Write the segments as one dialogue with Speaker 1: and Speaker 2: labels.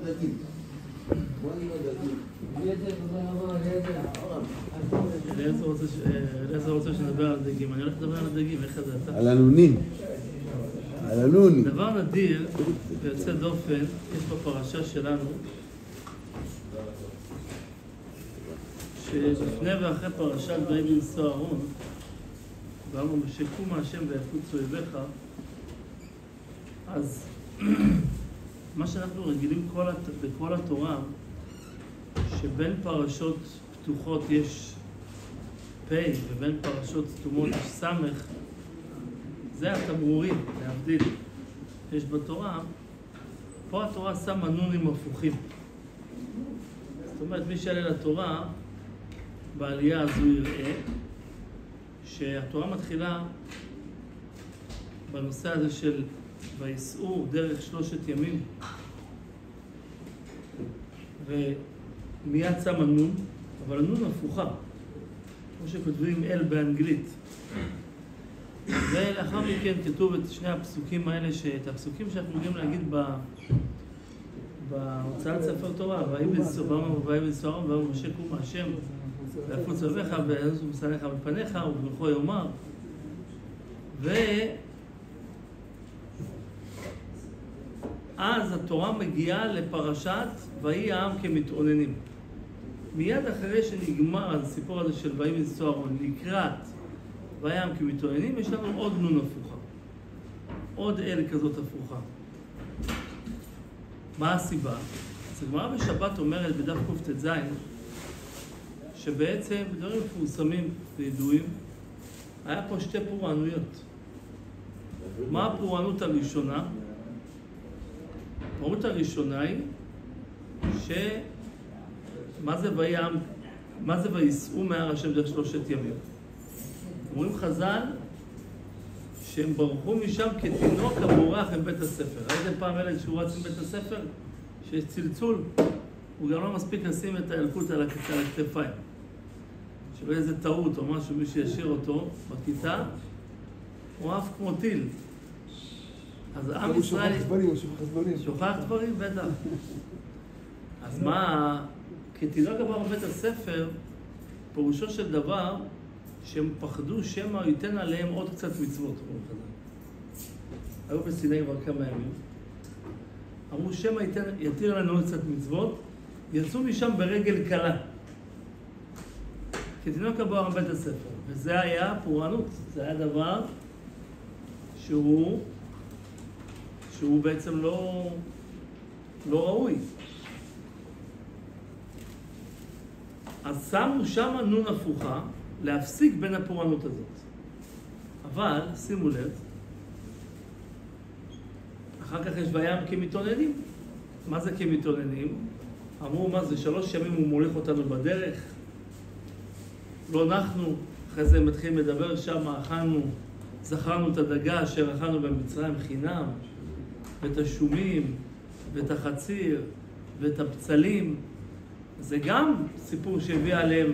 Speaker 1: דגים. בוא נראה דגים.
Speaker 2: אליעזר רוצה שנדבר על דגים. אני הולך לדבר על הדגים, איך זה אתה?
Speaker 3: על הנונים. על הנונים.
Speaker 2: דבר נדיר ויוצא דופן, יש בפרשה שלנו, שלפני ואחרי פרשת ויבן אהרון, ואמרו ושקום השם ויפוצו אויביך, אז מה שאנחנו רגילים בכל התורה, שבין פרשות פתוחות יש פ' ובין פרשות סתומות יש סמך, זה התמרורים, להבדיל. יש בתורה, פה התורה שמה נונים הפוכים. זאת אומרת, מי שעלה לתורה, בעלייה הזו יראה שהתורה מתחילה בנושא הזה של ויסעו דרך 3 ימים, ומיד שמה נון, אבל הנון הפוכה, כמו שכותבים אל באנגלית. ולאחר מכן כתוב את שני הפסוקים האלה, את הפסוקים שאנחנו יכולים להגיד בהוצאת ספר תורה, ויבן אהרון ואמרו משה קום השם ויפוץ אויביך ויעזו משנאיך מפניך וברכו יאמר. ואז התורה מגיעה לפרשת ויהי העם כמתאוננים. מיד אחרי שנגמר הסיפור הזה של ויבן אהרון לקראת ויהי העם כמתאוננים, יש לנו עוד נון הפוכה, עוד אל כזאת הפוכה. מה הסיבה? אז הגמרא בשבת אומרת בדף קט"ז שבעצם בדברים מפורסמים וידועים היה פה 2 פורענויות. מה הפורענות הראשונה? הפורענות הראשונה היא מה זה ויסעו מהר השם דרך 3 ימים? אומרים חז"ל שהם ברחו משם כתינוק הבורח עם בית הספר. ראיתם פעם ילד שהוא רץ עם בית הספר? שיש צלצול, הוא גם לא מספיק לשים את הילקוט על הכתפיים. שבאיזה טעות או משהו, מי שישאיר אותו בכיתה, הוא עף כמו טיל. אז עם ישראל...
Speaker 4: הוא שוכח דברים.
Speaker 2: שוכח דברים, בטח. אז מה, כתינוק הבורח בבית הספר, פירושו של דבר, שהם פחדו שמא ייתן עליהם עוד קצת מצוות. היו בסיני כבר כמה ימים. אמרו שמא יתיר לנו עוד קצת מצוות, יצאו משם ברגל קלה. כתינוק הבורח בבית הספר. וזה היה פורענות. זה היה דבר שהוא בעצם לא ראוי. אז שמו שם נון הפוכה, להפסיק בין הפורענות הזאת. אבל, שימו לב, אחר כך יש וים כמתאוננים. מה זה כמתאוננים? אמרו, מה זה, 3 ימים הוא מוליך אותנו בדרך? לא נחנו, אחרי זה מתחילים לדבר שם, זכרנו את הדגה אשר אכלנו במצרים חינם, ואת השומים, ואת החציר, ואת הבצלים. זה גם סיפור שהביא עליהם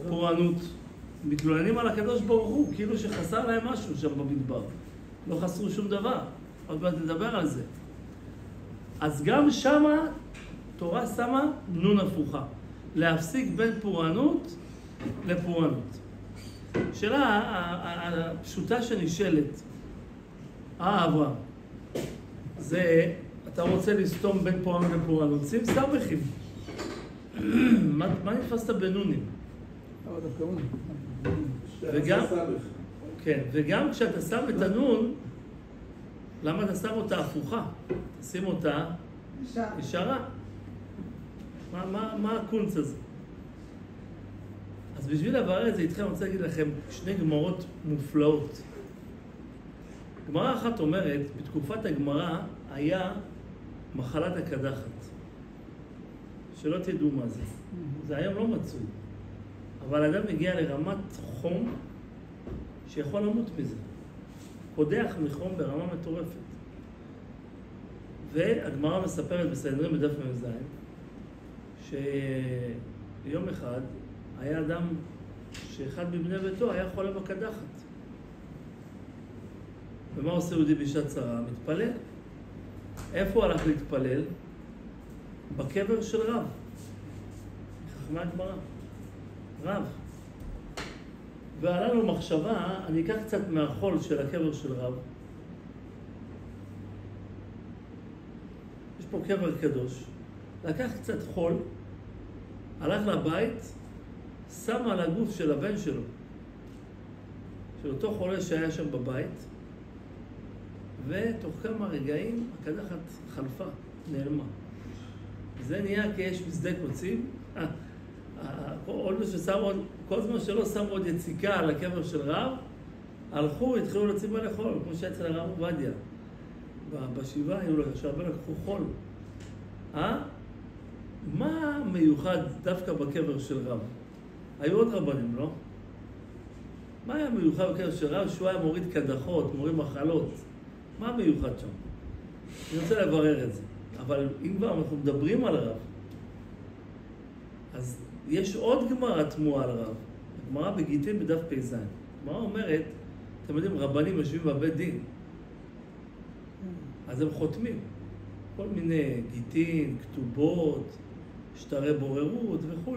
Speaker 2: פורענות. מתלוננים על הקדוש ברוך הוא, כאילו שחסר להם משהו שם במדבר. לא חסרו שום דבר. עוד מעט נדבר על זה. אז גם שמה, תורה שמה נון הפוכה. להפסיק בין פורענות לפורענות. שאלה הפשוטה שנשאלת, אברהם, זה, אתה רוצה לסתום בין פורענות לפורענות, שים סמכים. מה נתפסת בנונים? וגם כשאתה שם את הנון, למה אתה שם אותה הפוכה? שים אותה ישרה. מה הקונץ הזה? אז בשביל לברר את זה איתכם, אני רוצה להגיד לכם 2 גמרות מופלאות. גמרה אחת אומרת, בתקופת הגמרא היה מחלת הקדחת. שלא תדעו מה זה. זה היום לא מצוי. אבל אדם מגיע לרמת חום שיכול למות מזה. קודח מחום ברמה מטורפת. והגמרא מספרת בסנהדרין בדף מ"ז שיום אחד היה אדם שאחד מבני ביתו היה חולה בקדחת. ומה עושה יהודי בשעת צרה? מתפלל. איפה הוא הלך להתפלל? בקבר של רב. חכמי הגמרא. רב. ועלה לו מחשבה, אני אקח קצת מהחול של הקבר של רב. יש פה קבר קדוש. לקח קצת חול, הלך לבית, שם על הגוף של הבן שלו, של אותו חולה שהיה שם בבית, ותוך כמה רגעים הקדחת חלפה, נעלמה. זה נהיה כאש בשדה קוצים. כל זמן שלא שמו עוד יציקה על הקבר של רב, הלכו, התחילו להוציא בה לחול, כמו שהיה אצל הרב עובדיה. בשבעה היו שהרבה לקחו חול. מה מיוחד דווקא בקבר של רב? היו עוד רבנים, לא? מה היה מיוחד בקבר של רב? שהוא היה מוריד קדחות, מוריד מחלות. מה מיוחד שם? אני רוצה לברר את זה. אבל אם כבר אנחנו מדברים על רב, אז יש עוד גמרא תמוהה על רב. גמרא בגיטין בדף פ"ז. גמרא אומרת, אתם יודעים, רבנים יושבים בבית דין. אז הם חותמים. כל מיני גיטין, כתובות, שטרי בוררות וכו'.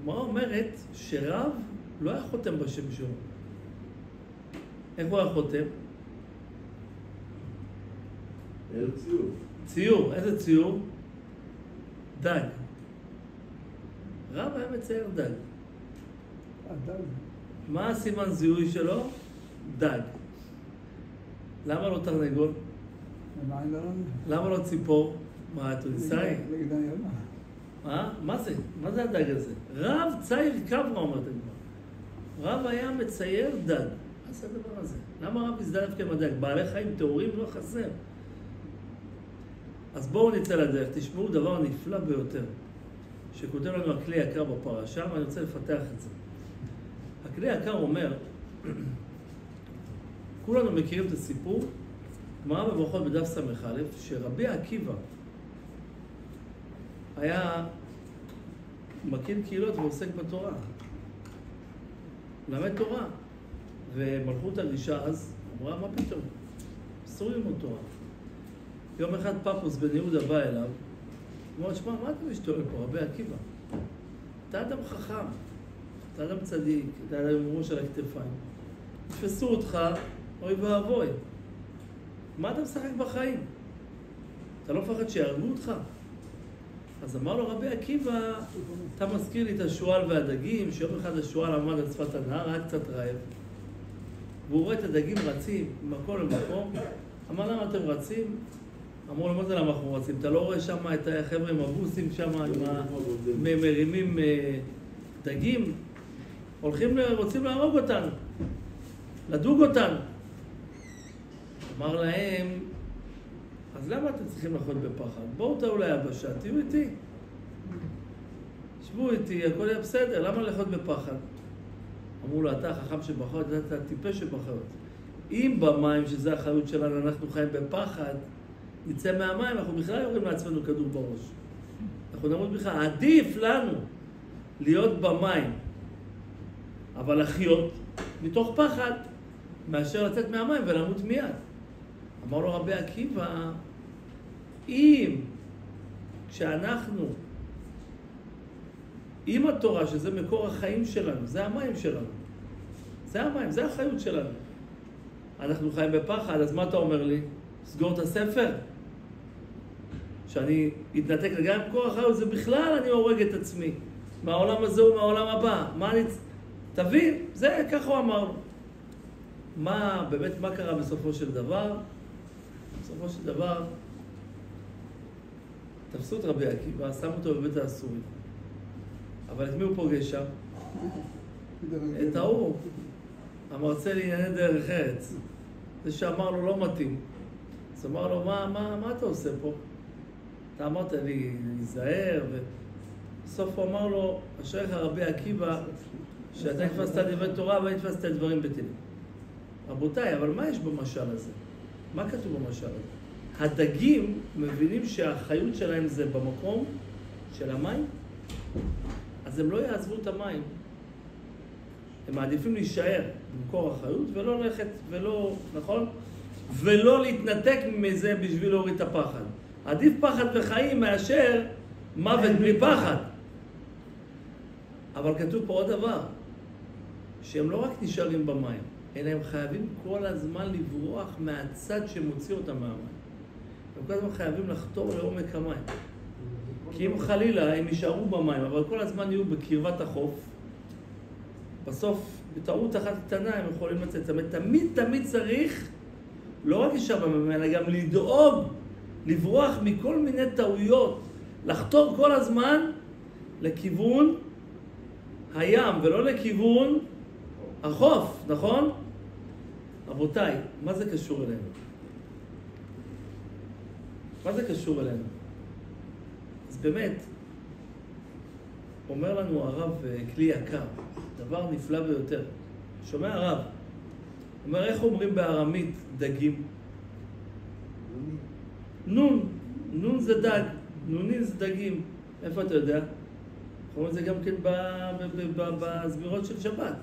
Speaker 2: גמרא אומרת שרב לא היה חותם בשם שלו. איך הוא היה חותם?
Speaker 1: ציור.
Speaker 2: ציור. איזה ציור? דג. רב היה מצייר דג.
Speaker 3: דג.
Speaker 2: מה הסימן זיהוי שלו? דג. למה לא תרנגול? למה לא ציפור? מה, תוניסאי? מה זה? מה זה הדג הזה? רב צייר קברה, אומרת הגמרא. רב היה מצייר דג. מה זה הדבר הזה? למה רב הזדלף כמדג? בעלי חיים טהורים לא חסר. אז בואו נצא לדרך, תשמעו דבר נפלא ביותר, שכותב לנו הכלי יקר בפרשה, ואני רוצה לפתח את זה. הכלי יקר אומר, כולנו מכירים את הסיפור, גמרא בברכות בדף ס"א, שרבי עקיבא היה מקים קהילות ועוסק בתורה. למד תורה. ומלכות הרישה אז אמרה, מה פתאום? אסור ללמוד תורה. יום אחד פפוס בן יהודה בא אליו, הוא אמר, שמע, מה אתה משתולל פה, רבי עקיבא? אתה אדם חכם, אתה אדם צדיק, אתה אדם עם ראש על הכתפיים. תפסו אותך, אוי ואבוי. מה אתה משחק בחיים? אתה לא מפחד שיהרגו אותך? אז אמר לו רבי עקיבא, אתה מזכיר לי את השועל והדגים, שיום אחד השועל עמד על שפת הנהר, היה קצת רעב. והוא רואה את הדגים רצים ממקום למקום, אמר למה אתם רצים? אמרו לו, מה זה למה אנחנו רצים? אתה לא רואה שם את החבר'ה עם הבוסים שם, מרימים דגים? רוצים להרוג אותנו, לדוג אותנו. אמר להם, אז למה אתם צריכים לחיות בפחד? בואו תהיו ליבשה, תהיו איתי. שבו איתי, הכל יהיה בסדר, למה לחיות בפחד? אמרו לו, אתה החכם שבחר, אתה הטיפש שבחר. אם במים, שזה החיות שלנו, אנחנו חיים בפחד, נצא מהמים, אנחנו בכלל יורים לעצמנו כדור בראש. אנחנו נמות בכלל, עדיף לנו להיות במים, אבל לחיות מתוך פחד, מאשר לצאת מהמים ולמות מיד. אמר לו רבי עקיבא, אם כשאנחנו עם התורה, שזה מקור החיים שלנו, זה המים שלנו, זה המים, זה החיות שלנו. אנחנו חיים בפחד, אז מה אתה אומר לי? סגור את הספר? שאני אתנתק לגמרי מקור החיות, זה בכלל אני הורג את עצמי. מהעולם הזה ומהעולם הבא. תבין, זה ככה הוא אמר לו. באמת, מה קרה בסופו של דבר? בסופו של דבר, תפסו את רבי עקיבא, שמו אותו בבית האסורים. אבל את מי הוא פוגש שם? את ההוא, המרצה לענייני דרך ארץ. זה שאמר לו לא מתאים. אז אמר לו, מה אתה עושה פה? אתה אמרת לי, להיזהר, בסוף הוא אמר לו, אשריך רבי עקיבא, שאתה נתפסת דברי תורה ואני נתפסת דברים בטלים. רבותיי, אבל מה יש במשל הזה? מה כתוב במשל הזה? הדגים מבינים שהחיות שלהם זה במקום של המים, אז הם לא יעזבו את המים. הם מעדיפים להישאר במקור החיות ולא ללכת, ולא, נכון? ולא להתנתק מזה בשביל להוריד את הפחד. עדיף פחד וחיים מאשר מוות בלי פחד. אבל כתוב פה עוד דבר, שהם לא רק נשארים במים, אלא הם חייבים כל הזמן לברוח מהצד שמוציא אותם מהמים. הם כל הזמן חייבים לחתור לעומק המים. כי אם חלילה הם יישארו במים, אבל כל הזמן יהיו בקרבת החוף, בסוף, בטעות אחת קטנה הם יכולים לצאת. זאת אומרת, תמיד צריך לא רק להישאר במים, אלא גם לדאוג, לברוח מכל מיני טעויות, לחתור כל הזמן לכיוון הים ולא לכיוון החוף, נכון? רבותיי, מה זה קשור אלינו? מה זה קשור אלינו? אז באמת, אומר לנו הרב כלי יקר, דבר נפלא ביותר. שומע הרב? אומר, איך אומרים בארמית דגים? נון זה דג, נונים זה דגים. איפה אתה יודע? אומרים את זה גם כן בסבירות של שבת.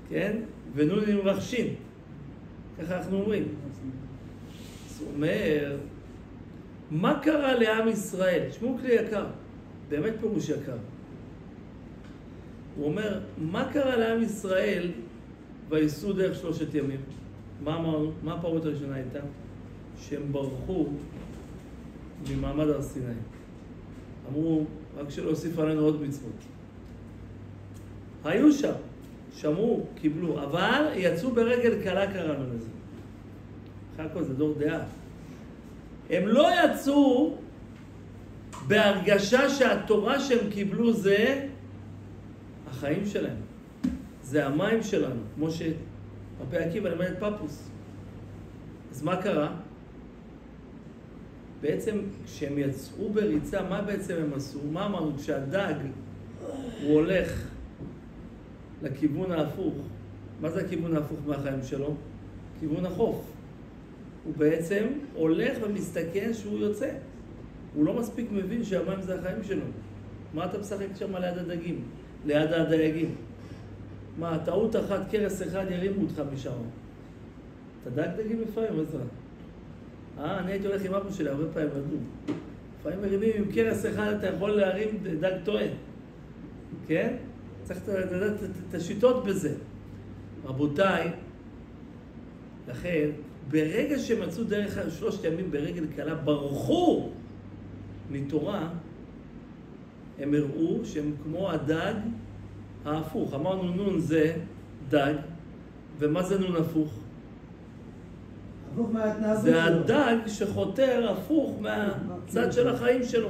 Speaker 2: כן? ונונים רכשין. ככה אנחנו אומרים. זאת אומרת, מה קרה לעם ישראל? שמעו כלי יקר, באמת פירוש יקר. הוא אומר, מה קרה לעם ישראל וייסעו דרך 3 ימים? מה אמרנו? מה הפערות הראשונה הייתה? שהם ברחו ממעמד הר סיני. אמרו, רק שלא הוסיף עלינו עוד מצוות. היו שם, שמעו, קיבלו, אבל יצאו ברגל קלה קראנו לזה. אחר כל זה דור דעה. הם לא יצאו בהרגשה שהתורה שהם קיבלו זה החיים שלהם. זה המים שלנו, כמו שרבי עקיבא לימד את פפוס. אז מה קרה? בעצם כשהם יצאו בריצה, מה בעצם הם עשו? מה אמרנו? כשהדג הוא הולך לכיוון ההפוך, מה זה הכיוון ההפוך מהחיים שלו? כיוון החוף. הוא בעצם הולך ומסתכן שהוא יוצא. הוא לא מספיק מבין שהמים זה החיים שלו. מה אתה משחק שם ליד הדגים? ליד הדייגים? מה, טעות אחת, קרס אחד ירימו אותך משם. אתה דג דגים לפעמים, עזרה. אני הייתי הולך עם אבא שלי, הרבה פעמים לדוג. לפעמים מרימים עם קרס אחד, אתה יכול להרים דג טוען. כן? צריך לדעת את השיטות בזה. רבותיי, לכן, ברגע שמצאו דרך 3 ימים ברגל קלה, ברחו מתורה, הם הראו שהם כמו הדג ההפוך. אמרנו נון זה דג, ומה זה נון הפוך? זה הדג שחותר הפוך מהצד של החיים שלו.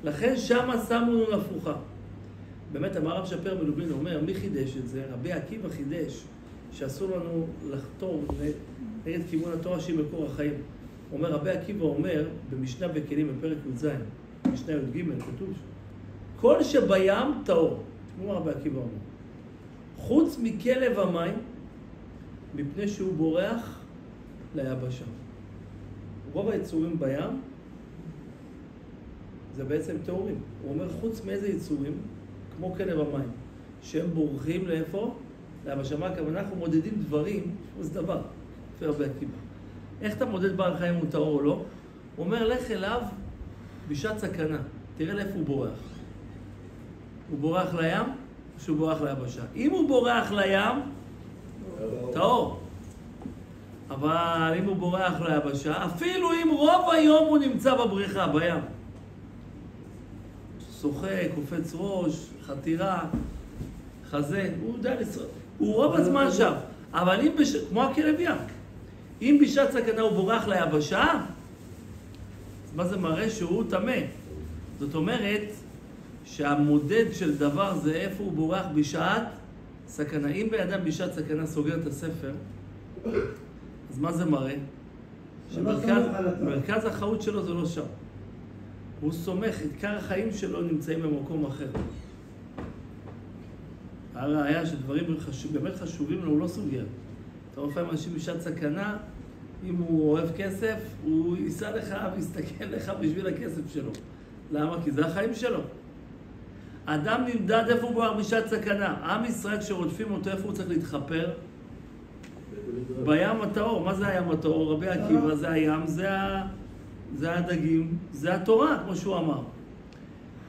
Speaker 2: לכן שמה שמו נון הפוכה. באמת, המהר"ל שפר מלובלין אומר, מי חידש את זה? רבי עקיבא חידש, שאסור לנו לחתור נגד כיוון התורה שהיא מקור החיים. אומר, רבי עקיבא אומר, במשנה בכלים, בפרק י"ז, משנה י"ג, כתוב, כל שבים טהור, כמו רבי עקיבא אומר, חוץ מכלב המים, מפני שהוא בורח ליבשה. רוב היצורים בים, זה בעצם טהורים. הוא אומר, חוץ מאיזה יצורים, כמו כלב המים, שהם בורחים לאיפה? ליבשה. מה הכוונה? אנחנו מודדים דברים, זה דבר, לפי רבי עקיבא. איך אתה מודד בעל חיים הוא טהור או לא? הוא אומר, לך אליו בשעת סכנה. תראה לאיפה הוא בורח. הוא בורח לים או שהוא בורח ליבשה? אם הוא בורח לים, טהור. אבל אם הוא בורח ליבשה, אפילו אם רוב היום הוא נמצא בבריכה, בים. שוחק, קופץ ראש, חתירה, חזה, הוא יודע לשרוד. הוא רוב הזמן שם. אבל אם, כמו הכלב ים, אם בשעת סכנה הוא בורח ליבשה, אז מה זה מראה שהוא טמא? זאת אומרת שהמודד של דבר זה איפה הוא בורח בשעת סכנה. אם בן אדם בשעת סכנה סוגר את הספר, אז מה זה מראה? שמרכז החיות שלו זה לא שם. הוא סומך, עיקר החיים שלו נמצאים במקום אחר. הראיה שדברים באמת חשובים לו, הוא לא סוגר. אתה רואה פעמים אנשים בשעת סכנה, אם הוא אוהב כסף, הוא ייסע לך ויסתכל לך בשביל הכסף שלו. למה? כי זה החיים שלו. אדם נמדד איפה הוא בורח בשעת סכנה. עם ישראל כשרודפים אותו, איפה הוא צריך להתחפר? בים הטהור. מה זה הים הטהור? רבי עקיבא זה הים, זה הדגים, זה התורה, כמו שהוא אמר.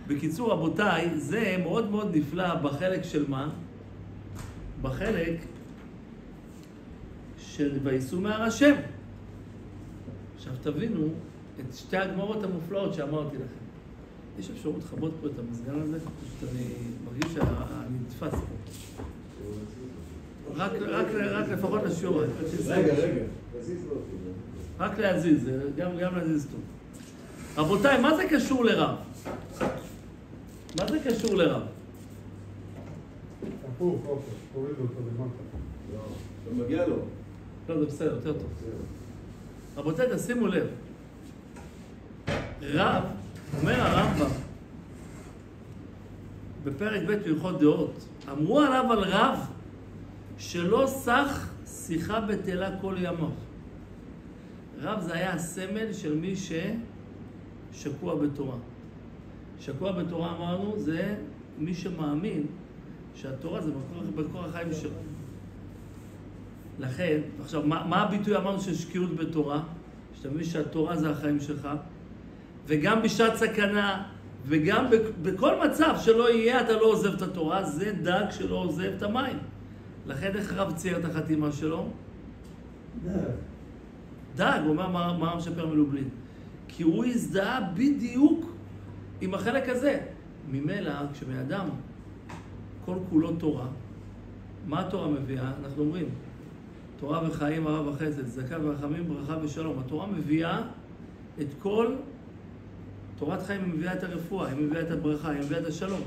Speaker 2: בקיצור, רבותיי, זה מאוד מאוד נפלא בחלק של מה? בחלק של וייסעו מהר השם. עכשיו תבינו את שתי הגמרות המופלאות שאמרתי לכם. יש אפשרות לכבות פה את המזגן הזה? פשוט אני מרגיש שאני נתפס פה. רק לפחות לשיעור.
Speaker 1: רגע, תזיז לו.
Speaker 2: רק להזיז, גם להזיז טוב. רבותיי, מה זה קשור לרב? מה זה קשור לרב?
Speaker 3: הפוך, תוריד אותו למטה.
Speaker 1: לא, אתה מגיע לו.
Speaker 2: לא, זה בסדר, יותר טוב. רבותיי, תשימו לב. רב, אומר הרמב"ם, בפרק ב' בהלכות דעות, אמרו עליו על רב שלא סח שיחה בטלה כל ימיו. רב זה היה הסמל של מי ששקוע בתורה. שקוע בתורה אמרנו זה מי שמאמין שהתורה זה מקור החיים שלו. לכן, עכשיו, מה הביטוי אמרנו של שקיעות בתורה? שאתה מבין שהתורה זה החיים שלך, וגם בשעת סכנה, וגם בכל מצב שלא יהיה, אתה לא עוזב את התורה, זה דג שלא עוזב את המים. לכן איך רב צייר את החתימה שלו? דג, הוא אומר מה משפר מלובלין. כי הוא הזדהה בדיוק עם החלק הזה. ממילא, כשבאדם כל כולו תורה, מה התורה מביאה? אנחנו אומרים, תורה וחיים, אהבה וחסד, צדקה ורחמים, ברכה ושלום. התורה מביאה את כל, תורת חיים היא מביאה את הרפואה, היא מביאה את הברכה, היא מביאה את השלום.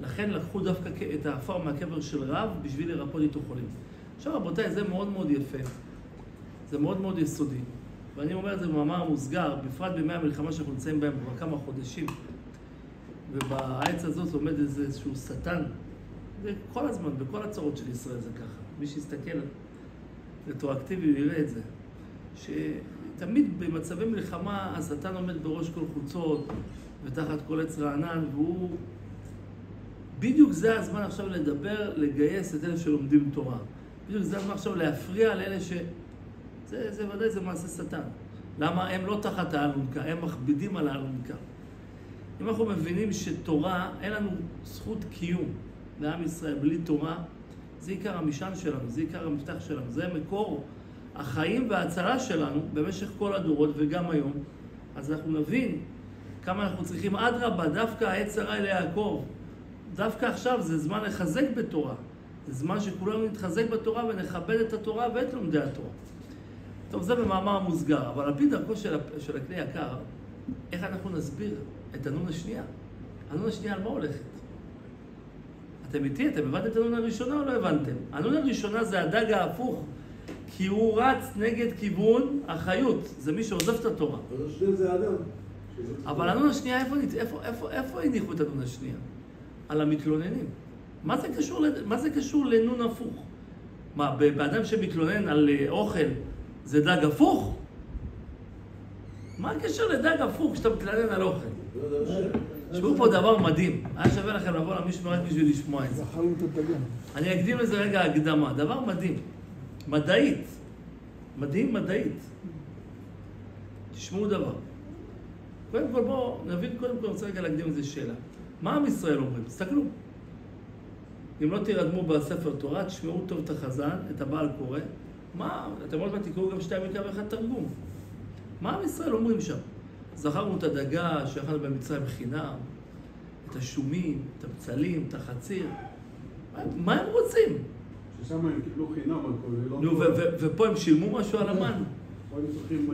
Speaker 2: לכן לקחו דווקא את האפר מהקבר של רב בשביל לרפות איתו חולים. עכשיו רבותיי, זה מאוד מאוד יפה, זה מאוד מאוד יסודי. ואני אומר את זה במאמר מוסגר, בפרט בימי המלחמה שאנחנו נמצאים בהם כבר כמה חודשים. ובעץ הזאת עומד איזשהו שטן. וכל הזמן, בכל הצורות של ישראל זה ככה. מי שיסתכל רטרואקטיבי יראה את זה. שתמיד במצבי מלחמה השטן עומד בראש כל חוצות ותחת כל עץ רענן, והוא... בדיוק זה הזמן עכשיו לדבר, לגייס את אלה שלומדים תורה. בדיוק זה הזמן עכשיו להפריע לאלה ש... זה ודאי זה מעשה שטן. למה? הם לא תחת האלונקה, הם מכבידים על האלונקה. אם אנחנו מבינים שתורה, אין לנו זכות קיום לעם ישראל בלי תורה, זה עיקר המשען שלנו, זה עיקר המפתח שלנו, זה מקור החיים וההצלה שלנו במשך כל הדורות וגם היום. אז אנחנו נבין כמה אנחנו צריכים אדרבה, דווקא העץ הרע ליעקב. דווקא עכשיו זה זמן לחזק בתורה. זה זמן שכולנו נתחזק בתורה ונכבד את התורה ואת לומדי התורה. טוב, זה במאמר מוסגר, אבל על פי דרכו של הכלי יקר, איך אנחנו נסביר את הנון השנייה? הנון השנייה על מה הולכת? אתם איתי? אתם הבנתם את הנון הראשונה או לא הבנתם? הנון הראשונה זה הדג ההפוך, כי הוא רץ נגד כיוון החיות, זה מי שעוזב את התורה.
Speaker 1: הנון השנייה זה האדם.
Speaker 2: אבל הנון השנייה, איפה הניחו את הנון השנייה? על המתלוננים. מה זה קשור לנון הפוך? מה, באדם שמתלונן על אוכל, זה דג הפוך? מה הקשר לדג הפוך כשאתה מתלונן על אוכל? תשמעו פה דבר מדהים. היה שווה לכם לבוא למישהו רק בשביל לשמוע את זה.
Speaker 3: זכרנו את הדגן.
Speaker 2: אני אקדים לזה רגע הקדמה. דבר מדהים. מדעית. מדהים מדעית. תשמעו דבר. קודם כל בואו נבין, קודם כל אני רוצה רגע להקדים לזה שאלה. מה עם ישראל אומרים? תסתכלו. אם לא תירדמו בספר תורה, תשמעו טוב את החזן, את הבעל קורא. מה? אתם עוד מעט תקראו גם 2 מקרא ואחד תרגום. מה עם ישראל אומרים שם? זכרנו את הדגה שאכלנו במצרים חינם, את השומים, את הבצלים, את החציר. מה הם רוצים?
Speaker 4: ששם הם קיבלו חינם על כל
Speaker 2: נו, ופה הם שילמו משהו על המן.
Speaker 4: פה הם צריכים...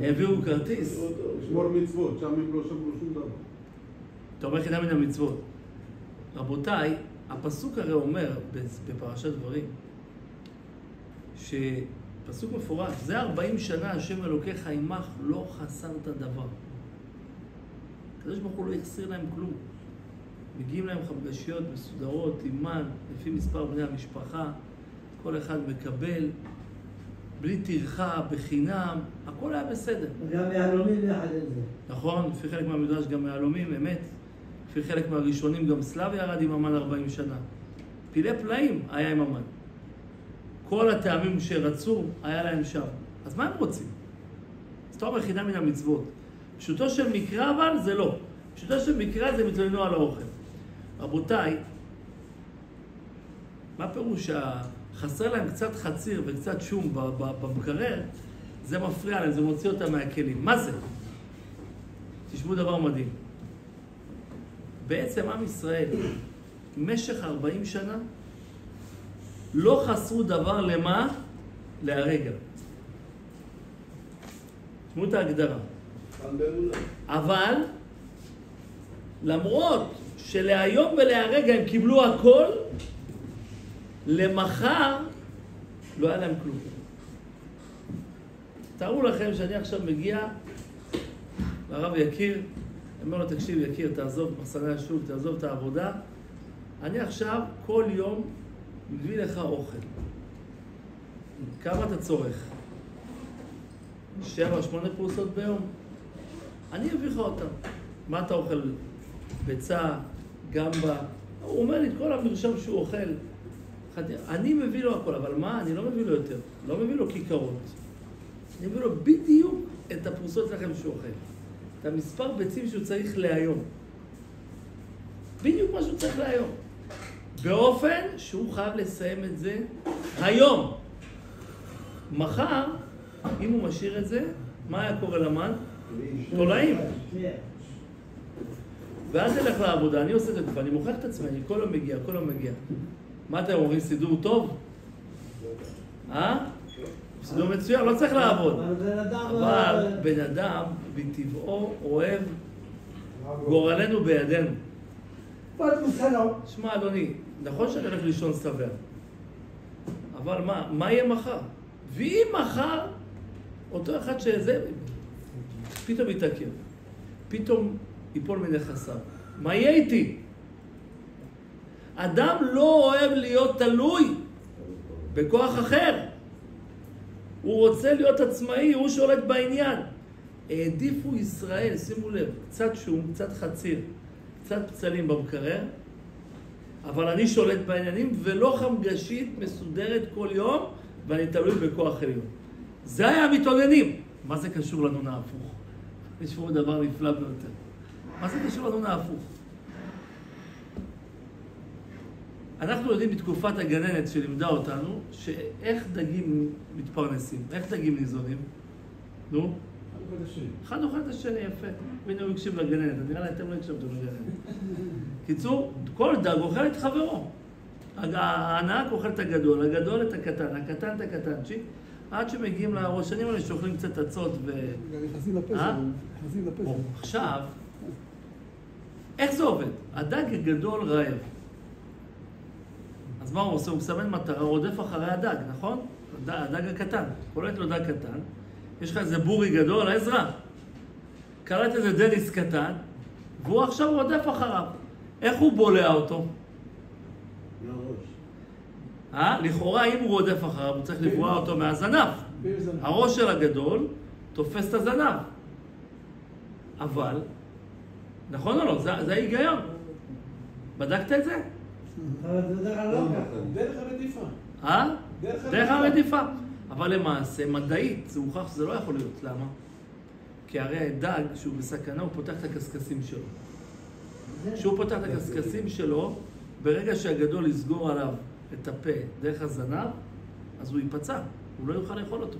Speaker 2: הביאו כרטיס.
Speaker 4: לשמור מצוות, שם הם לא שמרו שום דבר.
Speaker 2: אתה אומר חינם מן המצוות. רבותיי, הפסוק הרי אומר בפרשת דברים, שפסוק מפורש, זה 40 שנה השם אלוקיך עמך לא חסרת דבר. הקדוש ברוך הוא לא יחסיר להם כלום. מגיעים להם חמגשיות מסודרות, אימן, לפי מספר בני המשפחה, כל אחד מקבל, בלי טרחה, בחינם, הכל היה בסדר.
Speaker 5: גם מהלומים יחד עם זה.
Speaker 2: נכון, לפי חלק מהמדרש גם מהלומים, אמת. לפי חלק מהראשונים גם סלאב ירד עם המן 40 שנה. פילי פלאים היה עם המן. כל הטעמים שרצו, היה להם שם. אז מה הם רוצים? אז אתה אומר חינם מן המצוות. פשוטו של מקרא אבל זה לא. פשוטו של מקרא זה מתלוננו על האוכל. רבותיי, מה פירוש חסר להם קצת חציר וקצת שום במקרר, זה מפריע להם, זה מוציא אותם מהכלים. מה זה? תשמעו דבר מדהים. בעצם עם ישראל, במשך 40 שנה, לא חסרו דבר למה? להרגע. תשמעו את ההגדרה. אבל, למרות שלהיום ולהרגע הם קיבלו הכל, למחר לא היה להם כלום. תארו לכם שאני עכשיו מגיע לרב יקיר, אומר לו, תקשיב יקיר, תעזוב מחסני השוק, תעזוב את העבודה. אני עכשיו כל יום מביא לך אוכל. כמה אתה צורך? 7-8 פרוסות ביום? אני אביא לך אותם. מה אתה אוכל? ביצה, גמבה. הוא אומר לי את כל המרשם שהוא אוכל. אני מביא לו הכל, אבל מה? אני לא מביא לו יותר. לא מביא לו כיכרות. אני מביא לו בדיוק את הפרוסות לכם שהוא אוכל. את המספר ביצים שהוא צריך להיום. בדיוק מה שהוא צריך להיום. באופן שהוא חייב לסיים את זה היום. מחר, אם הוא משאיר את זה, מה היה קורה למן? תולעים. ואז אלך לעבודה, אני עושה את זה, אני מוכיח את עצמי, אני כל יום מגיע, כל יום מגיע. מה אתם אומרים? סידור טוב? סידור מצוין, לא צריך לעבוד. אבל בן אדם בטבעו אוהב גורלנו בידינו. שמע אדוני, נכון שאני הולך לישון סביר, אבל מה יהיה מחר? ואם מחר אותו אחד שזה פתאום יתעכב, פתאום ייפול מנכסיו, מה יהיה איתי? אדם לא אוהב להיות תלוי בכוח אחר. הוא רוצה להיות עצמאי, הוא שולט בעניין. העדיפו ישראל, שימו לב, קצת שום, קצת חציר, קצת פצלים במקרר, אבל אני שולט בעניינים ולא חמגשית מסודרת כל יום, ואני תלוי בכוח עליון. זה היה המתעוננים. מה זה קשור לנו נהפוך? יש פה דבר נפלא ביותר. מה זה קשור לנו נהפוך? אנחנו יודעים בתקופת הגננת שלימדה אותנו, שאיך דגים מתפרנסים, איך דגים ניזונים? נו? אחד אוכל את השני, יפה. והנה הוא הקשיב לגננת, נראה לי אתם לא הקשבתם לגננת. קיצור, כל דג אוכל את חברו. הענק אוכל את הגדול, הגדול את הקטן, הקטן את הקטנצ'יק, עד שמגיעים לראשונים האלה שאוכלים קצת עצות ו...
Speaker 3: נכנסים לפה שלנו, נכנסים לפה שלנו.
Speaker 2: עכשיו, איך זה עובד? הדג הגדול רעב. אז מה הוא עושה? הוא מסמן מטרה, רודף אחרי הדג, נכון? הדג הקטן. קולט לו דג קטן, יש לך איזה בורי גדול, עזרא. קלט איזה דניס קטן, והוא עכשיו רודף אחריו. איך הוא בולע אותו? לכאורה, אם הוא רודף אחריו, הוא צריך לבלוע אותו מהזנב. הראש של הגדול תופס את הזנב. אבל, נכון או לא? זה ההיגיון. בדקת את זה?
Speaker 5: אבל זה דרך לא ככה.
Speaker 1: דרך הרדיפה.
Speaker 2: דרך הרדיפה. אבל למעשה, מדעית, זה הוכח שזה לא יכול להיות. למה? כי הרי דג, שהוא בסכנה, הוא פותח את הקסקסים שלו. כשהוא פותח את הקסקסים שלו, ברגע שהגדול יסגור עליו את הפה דרך הזנב, אז הוא ייפצע, הוא לא יוכל לאכול אותו.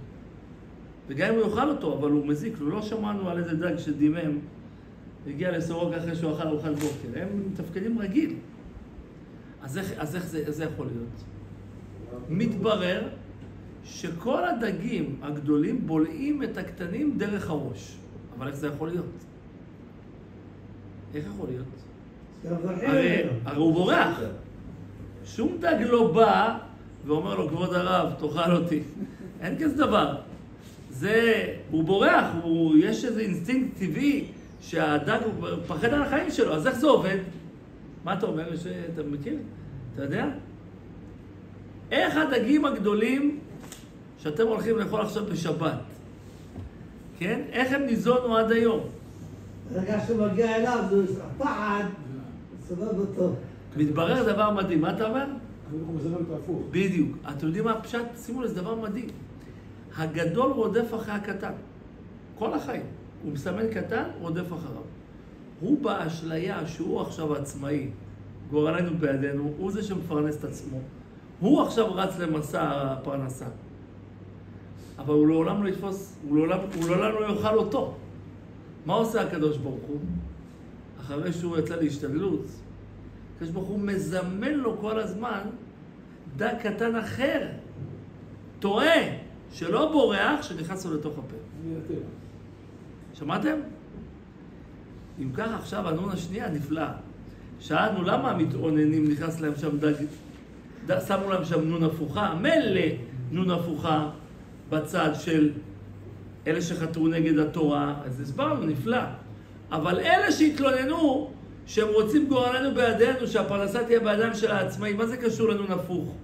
Speaker 2: וגם אם הוא יאכל אותו, אבל הוא מזיק, לא שמענו על איזה דג שדימם, הגיע לסורוק אחרי שהוא אכל ארוחת בוקר. הם מתפקדים רגיל. אז איך זה יכול להיות? מתברר שכל הדגים הגדולים בולעים את הקטנים דרך הראש. אבל איך זה יכול להיות? איך יכול להיות? הרי הוא בורח. שום דג לא בא ואומר לו, כבוד הרב, תאכל אותי. אין כזה דבר. הוא בורח, יש איזה אינסטינקט טבעי שהדג הוא פחד על החיים שלו. אז איך זה עובד? מה אתה אומר? אתה מכיר? אתה יודע? איך הדגים הגדולים שאתם הולכים לאכול עכשיו בשבת, כן? איך הם ניזונו עד היום?
Speaker 5: ברגע שהוא מגיע אליו, זה הפחד, סובב אותו.
Speaker 2: מתברר דבר מדהים, מה אתה אומר?
Speaker 3: הוא מזמן אותו הפוך.
Speaker 2: בדיוק. אתם יודעים מה הפשט? שימו לזה דבר מדהים. הגדול רודף אחרי הקטן. כל החיים. הוא מסמן קטן, רודף אחריו. הוא באשליה שהוא עכשיו עצמאי, גורלנו בידינו, הוא זה שמפרנס את עצמו. הוא עכשיו רץ למסע הפרנסה. אבל הוא לעולם לא יתפוס, הוא לעולם לא יאכל אותו. מה עושה הקדוש ברוך הוא? אחרי שהוא יצא להשתדלות, הקדוש ברוך הוא מזמן לו כל הזמן דג קטן אחר, טועה, שלא בורח, שנכנס לו לתוך הפה. שמעתם? אם כך עכשיו הנון השנייה נפלא. שאלנו למה המתאוננים נכנס להם שם שמו להם שם נון הפוכה, מלא נון הפוכה בצד של אלה שחתרו נגד התורה, אז הסברנו, נפלא. אבל אלה שהתלוננו שהם רוצים גורלנו בידינו, שהפרנסה תהיה בידיים של העצמאי, מה זה קשור לנון הפוך?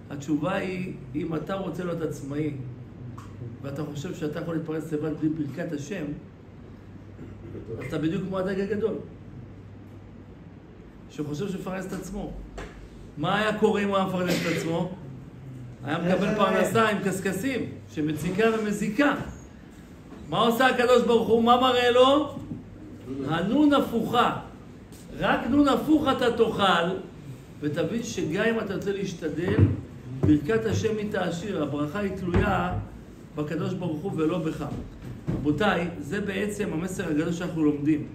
Speaker 2: התשובה היא, אם אתה רוצה להיות עצמאי, ואתה חושב שאתה יכול להתפרנס לבד בלי ברכת השם, אז אתה בדיוק כמו הדג הגדול, שחושב שפרנס את עצמו. מה היה קורה אם הוא היה מפרנס את עצמו? היה מקבל פרנסה עם קסקסים, שמציקה ומזיקה. מה עושה הקדוש ברוך הוא? מה מראה לו? הנון הפוכה. רק נון הפוך אתה תאכל, ותבין שגם אם אתה רוצה להשתדל, ברכת השם היא תעשיר, הברכה היא תלויה בקדוש ברוך הוא ולא בך. רבותיי, זה בעצם המסר הגדול שאנחנו לומדים.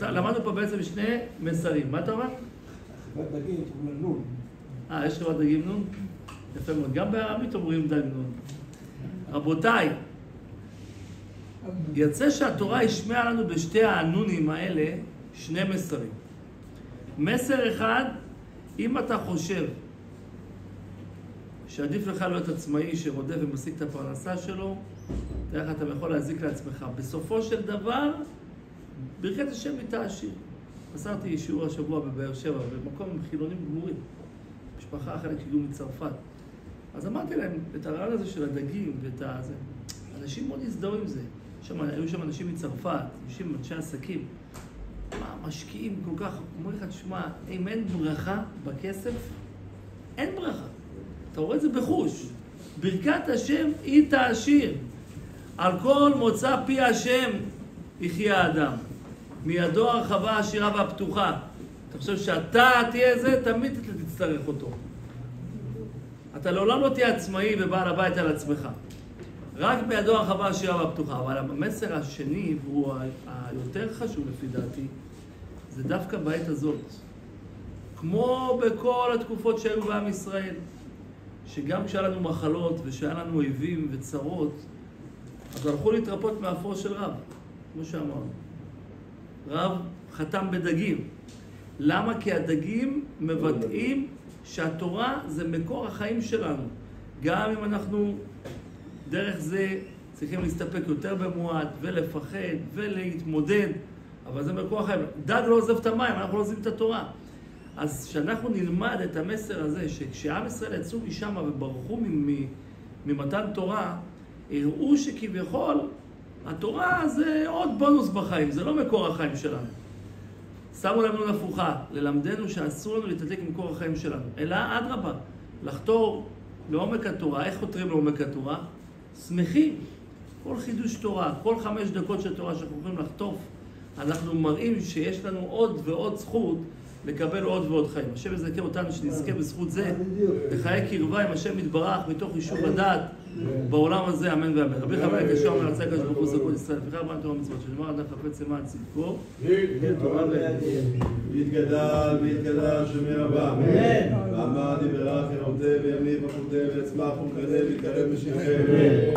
Speaker 2: למדנו פה בעצם שני מסרים. מה אתה אומר?
Speaker 3: חברת דגים, אומרים נון.
Speaker 2: יש חברת דגים נון? יפה מאוד. גם בארמית אומרים דג נון. רבותיי, יצא שהתורה השמיעה לנו בשתי הנונים האלה שני מסרים. מסר אחד, אם אתה חושב שעדיף לך להיות עצמאי שרודף ומשיג את הפרנסה שלו, איך אתה יכול להזיק לעצמך. בסופו של דבר, ברכת השם היא תעשיר. מסרתי שיעור השבוע בבאר שבע, במקום עם חילונים גמורים. משפחה אחרת שהגיעו מצרפת. אז אמרתי להם את הרעיון הזה של הדגים ואת הזה. אנשים מאוד הזדהו עם זה. היו שם אנשים מצרפת, אנשי עסקים. משקיעים כל כך, אומר לך, תשמע, אם אין ברכה בכסף, אין ברכה. אתה רואה את זה בחוש. ברכת השם היא תעשיר. על כל מוצא פי השם יחיה האדם. מידו הרחבה העשירה והפתוחה. אתה חושב שאתה תהיה זה, תמיד תצטרך אותו. אתה לעולם לא תהיה עצמאי ובעל הבית על עצמך. רק בידו הרחבה העשירה והפתוחה. אבל המסר השני, והוא היותר חשוב לפי דעתי, זה דווקא בעת הזאת. כמו בכל התקופות שהיו בעם ישראל, שגם כשהיה לנו מחלות ושהיה לנו אויבים וצרות, אז הלכו להתרפות מאפרו של רב, כמו שאמרנו. רב חתם בדגים. למה? כי הדגים מבטאים שהתורה זה מקור החיים שלנו. גם אם אנחנו דרך זה צריכים להסתפק יותר במועט ולפחד ולהתמודד, אבל זה מקור החיים. דג לא עוזב את המים, אנחנו לא עוזבים את התורה. אז שאנחנו נלמד את המסר הזה, שכשעם ישראל יצאו משם וברחו ממתן תורה, הראו שכביכול התורה זה עוד בונוס בחיים, זה לא מקור החיים שלנו. שמו להם נון הפוכה, ללמדנו שאסור לנו להתעתק ממקור החיים שלנו, אלא אדרבה, לחתור לעומק התורה. איך חותרים לעומק התורה? שמחים. כל חידוש תורה, כל 5 דקות של תורה שאנחנו יכולים לחטוף, אנחנו מראים שיש לנו עוד ועוד זכות לקבל עוד ועוד חיים. השם יזכה אותנו שנזכה בזכות זה, לחיי קרבה עם השם יתברך מתוך יישוב הדעת בעולם הזה, אמן ואמן. רבי חבר הקשה אומר לצד הקדוש ברוך הוא זכות ישראל, לפיכך בנו תורה ומצוות, שנאמר אדם חפץ למען צדקו,
Speaker 1: ויתגדל ויתגדל שמי רבה, ועמד יברך ינותב ויניב וחוטב ויצמח ומקדם ויתקרב בשמכם.